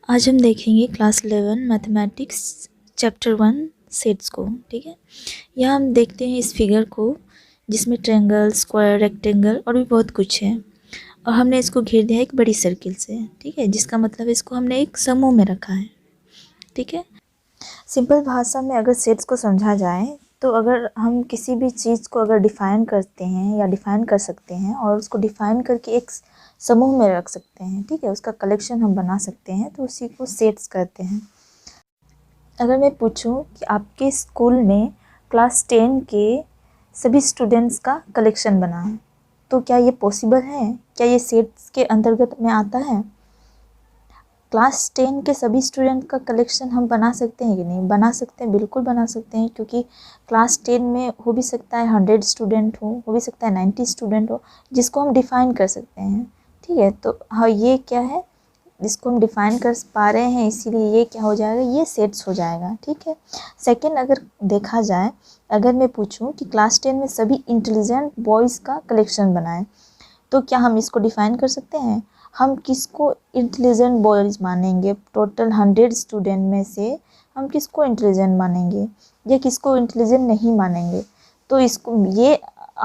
आज हम देखेंगे क्लास 11 मैथमेटिक्स चैप्टर 1 सेट्स को। ठीक है, यहाँ हम देखते हैं इस फिगर को जिसमें ट्रायंगल, स्क्वायर, रेक्टेंगल और भी बहुत कुछ है, और हमने इसको घेर दिया एक बड़ी सर्किल से। ठीक है, जिसका मतलब इसको हमने एक समूह में रखा है। ठीक है, सिंपल भाषा में अगर सेट्स को समझा जाए तो अगर हम किसी भी चीज़ को अगर डिफ़ाइन करते हैं या डिफ़ाइन कर सकते हैं और उसको डिफ़ाइन करके एक समूह में रख सकते हैं, ठीक है, उसका कलेक्शन हम बना सकते हैं, तो उसी को सेट्स कहते हैं। अगर मैं पूछूं कि आपके स्कूल में क्लास 10 के सभी स्टूडेंट्स का कलेक्शन बना है, तो क्या ये पॉसिबल है? क्या ये सेट्स के अंतर्गत में आता है? क्लास 10 के सभी स्टूडेंट का कलेक्शन हम बना सकते हैं कि नहीं? बना सकते हैं, बिल्कुल बना सकते हैं, क्योंकि क्लास 10 में हो भी सकता है 100 स्टूडेंट हो भी सकता है 90 स्टूडेंट हो, जिसको हम डिफ़ाइन कर सकते हैं। ठीक है, तो हाँ, ये क्या है, जिसको हम डिफ़ाइन कर पा रहे हैं, इसीलिए ये क्या हो जाएगा, ये सेट्स हो जाएगा। ठीक है, सेकंड, अगर देखा जाए, अगर मैं पूछूं कि क्लास 10 में सभी इंटेलिजेंट बॉयज़ का कलेक्शन बनाएं, तो क्या हम इसको डिफ़ाइन कर सकते हैं? हम किसको इंटेलिजेंट बॉयज़ मानेंगे? टोटल 100 स्टूडेंट में से हम किसको इंटेलिजेंट मानेंगे या किसको इंटेलिजेंट नहीं मानेंगे? तो इसको ये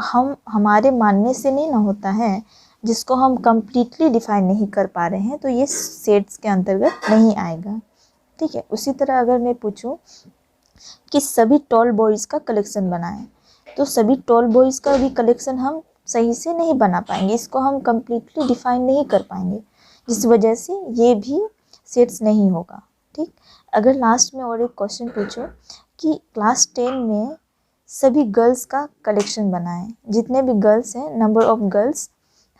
हम हमारे मानने से नहीं ना होता है, जिसको हम कम्प्लीटली डिफ़ाइन नहीं कर पा रहे हैं, तो ये सेट्स के अंतर्गत नहीं आएगा। ठीक है, उसी तरह अगर मैं पूछूं कि सभी टॉल बॉयज़ का कलेक्शन बनाएं, तो सभी टॉल बॉयज़ का भी कलेक्शन हम सही से नहीं बना पाएंगे, इसको हम कम्प्लीटली डिफ़ाइन नहीं कर पाएंगे, जिस वजह से ये भी सेट्स नहीं होगा। ठीक, अगर लास्ट में और एक क्वेश्चन पूछो कि क्लास 10 में सभी गर्ल्स का कलेक्शन बनाएं, जितने भी गर्ल्स हैं, नंबर ऑफ़ गर्ल्स,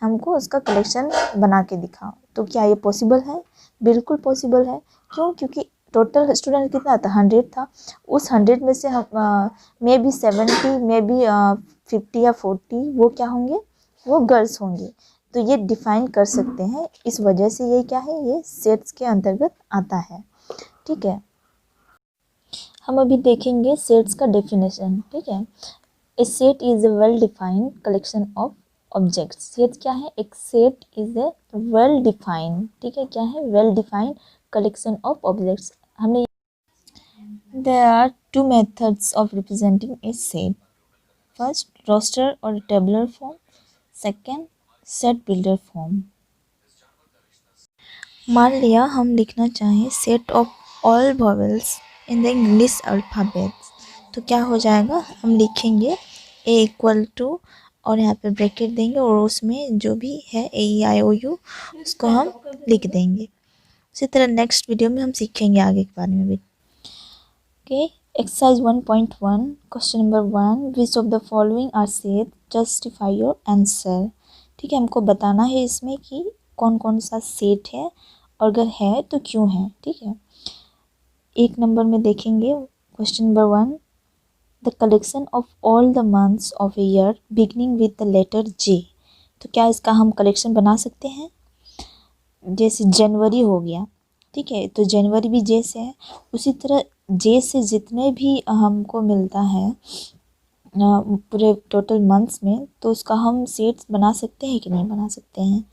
हमको उसका कलेक्शन बना के दिखाओ, तो क्या ये पॉसिबल है? बिल्कुल पॉसिबल है। क्यों? क्योंकि टोटल स्टूडेंट कितना था? 100 था। उस 100 में से हम मे बी 70, मे बी 50 या 40 वो क्या होंगे, वो गर्ल्स होंगे। तो ये डिफ़ाइन कर सकते हैं, इस वजह से ये क्या है, ये सेट्स के अंतर्गत आता है। ठीक है, हम अभी देखेंगे सेट्स का डेफिनेशन। ठीक है, a set is a well defined collection of objects. Set क्या है? एक set is a well defined, ठीक है, क्या है, well defined collection of objects. हमने there are two methods of representing a set. First, roster or tabular form. Second, set builder form. मान लिया हम लिखना चाहें set of all vowels in the English alphabets, तो क्या हो जाएगा, हम लिखेंगे ए इक्वल टू, और यहाँ पे ब्रैकेट देंगे और उसमें जो भी है AEIOU उसको हम लिख देंगे। उसी तरह नेक्स्ट वीडियो में हम सीखेंगे आगे के बारे में भी। Okay, exercise 1.1 question number 1, which of the following are set, justify your answer. ठीक है, हमको बताना है इसमें कि कौन कौन सा सेट है, और अगर है तो क्यों है। ठीक है, एक नंबर में देखेंगे question number 1, the collection of all the months of a year beginning with the letter J. तो क्या इसका हम कलेक्शन बना सकते हैं? जैसे जनवरी हो गया, ठीक है, तो जनवरी भी जे से है, उसी तरह जे से जितने भी हमको मिलता है पूरे टोटल मंथ्स में, तो उसका हम सेट्स बना सकते हैं कि नहीं बना सकते हैं?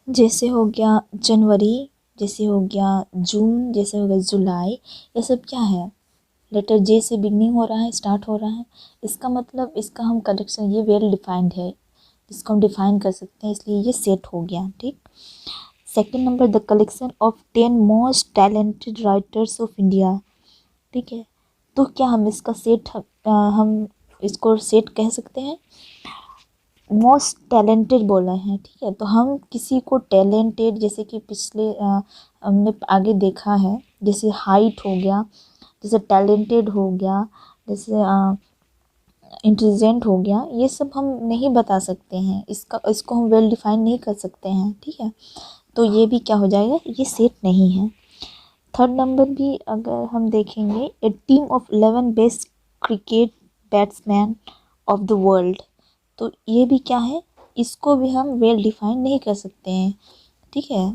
जैसे हो गया जनवरी, जैसे हो गया जून, जैसे हो गया जुलाई, ये सब क्या है, लेटर जे से बिगनिंग हो रहा है, स्टार्ट हो रहा है, इसका मतलब इसका हम कलेक्शन, ये वेल डिफाइंड है, इसको हम डिफाइन कर सकते हैं, इसलिए ये सेट हो गया। ठीक, second number, the collection of 10 most talented writers of India. ठीक है, तो क्या हम इसका सेट हम इसको सेट कह सकते हैं? मोस्ट टैलेंटेड बोला है, ठीक है, तो हम किसी को टैलेंटेड, जैसे कि पिछले हमने आगे देखा है, जैसे हाइट हो गया, जैसे टैलेंटेड हो गया, जैसे इंटेलिजेंट हो गया, ये सब हम नहीं बता सकते हैं, इसको हम वेल डिफाइन नहीं कर सकते हैं। ठीक है, तो ये भी क्या हो जाएगा, ये सेट नहीं है। थर्ड नंबर भी अगर हम देखेंगे, a team of 11 best cricket batsman of the world, तो ये भी क्या है, इसको भी हम वेल डिफाइन नहीं कर सकते हैं। ठीक है,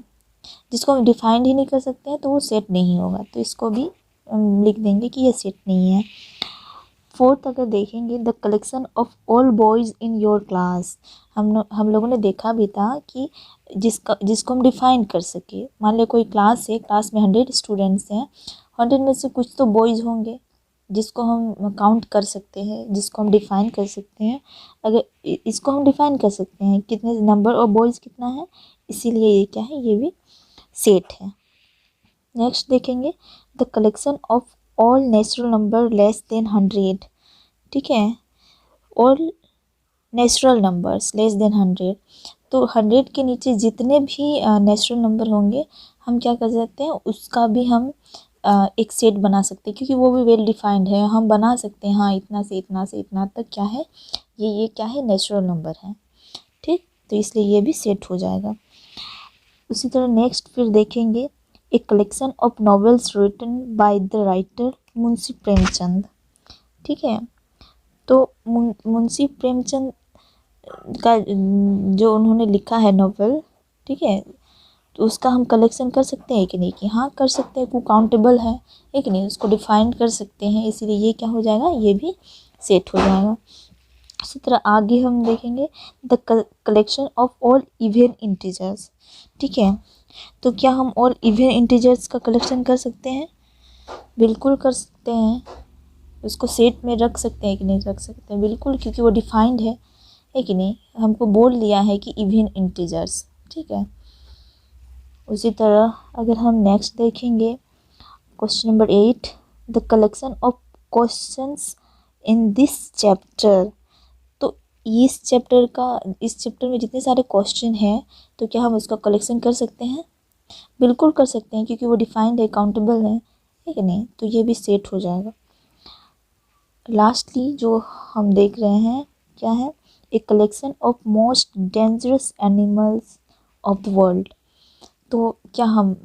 जिसको हम डिफाइन ही नहीं कर सकते हैं तो वो सेट नहीं होगा, तो इसको भी लिख देंगे कि ये सेट नहीं है। फोर्थ अगर देखेंगे, the collection of all boys in your class. हम लोगों ने देखा भी था कि जिसको हम डिफाइन कर सके। मान लो कोई क्लास है, क्लास में 100 स्टूडेंट्स हैं, 100 में से कुछ तो बॉयज़ होंगे जिसको हम काउंट कर सकते हैं, जिसको हम डिफाइन कर सकते हैं। अगर इसको हम डिफाइन कर सकते हैं कितने नंबर ऑफ बॉयज़ कितना है, इसीलिए ये क्या है, ये भी सेट है। नेक्स्ट देखेंगे, the collection of all natural number less than 100। ठीक है, all natural numbers less than 100, तो 100 के नीचे जितने भी नेचुरल नंबर होंगे हम क्या कर सकते हैं, उसका भी हम एक सेट बना सकते हैं, क्योंकि वो भी वेल डिफाइंड है। हम बना सकते हैं हाँ इतना से इतना से इतना तक क्या है, ये क्या है, नेचुरल नंबर है। ठीक, तो इसलिए ये भी सेट हो जाएगा। उसी तरह नेक्स्ट फिर देखेंगे, a collection of novels written by the writer Munshi Premchand. ठीक है, तो मुंशी प्रेमचंद का जो उन्होंने लिखा है नॉवेल, ठीक है, तो उसका हम कलेक्शन कर सकते हैं कि नहीं, कि हाँ कर सकते हैं, वो काउंटेबल है कि नहीं, उसको डिफाइन कर सकते हैं, इसीलिए ये क्या हो जाएगा, ये भी सेट हो जाएगा। इसी तरह आगे हम देखेंगे, the collection of all even integers. ठीक है, तो क्या हम ऑल इवन इंटीजर्स का कलेक्शन कर सकते हैं? बिल्कुल कर सकते हैं। उसको सेट में रख सकते हैं कि नहीं रख सकते हैं, बिल्कुल, क्योंकि वो डिफाइंड है कि नहीं, हमको बोल दिया है कि इवन इंटीजर्स। ठीक है, उसी तरह अगर हम नेक्स्ट देखेंगे, question number 8, the collection of questions in this chapter. तो इस चैप्टर में जितने सारे क्वेश्चन हैं, तो क्या हम उसका कलेक्शन कर सकते हैं? बिल्कुल कर सकते हैं, क्योंकि वो डिफाइंड है, काउंटेबल है कि नहीं, तो ये भी सेट हो जाएगा। लास्टली जो हम देख रहे हैं क्या है, a collection of most dangerous animals of the world. तो क्या हम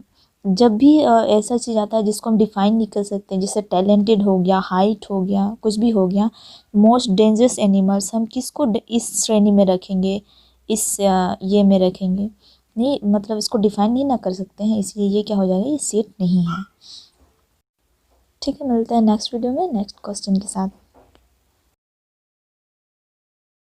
जब भी ऐसा चीज़ आता है जिसको हम डिफाइन नहीं कर सकते, जैसे टैलेंटेड हो गया, हाइट हो गया, कुछ भी हो गया, मोस्ट डेंजरस एनिमल्स, हम किसको इस श्रेणी में रखेंगे, इस ये में रखेंगे, नहीं, मतलब इसको डिफाइन नहीं ना कर सकते हैं, इसलिए ये क्या हो जाएगा, ये सेट नहीं है। ठीक है, मिलते हैं नेक्स्ट वीडियो में नेक्स्ट क्वेश्चन के साथ।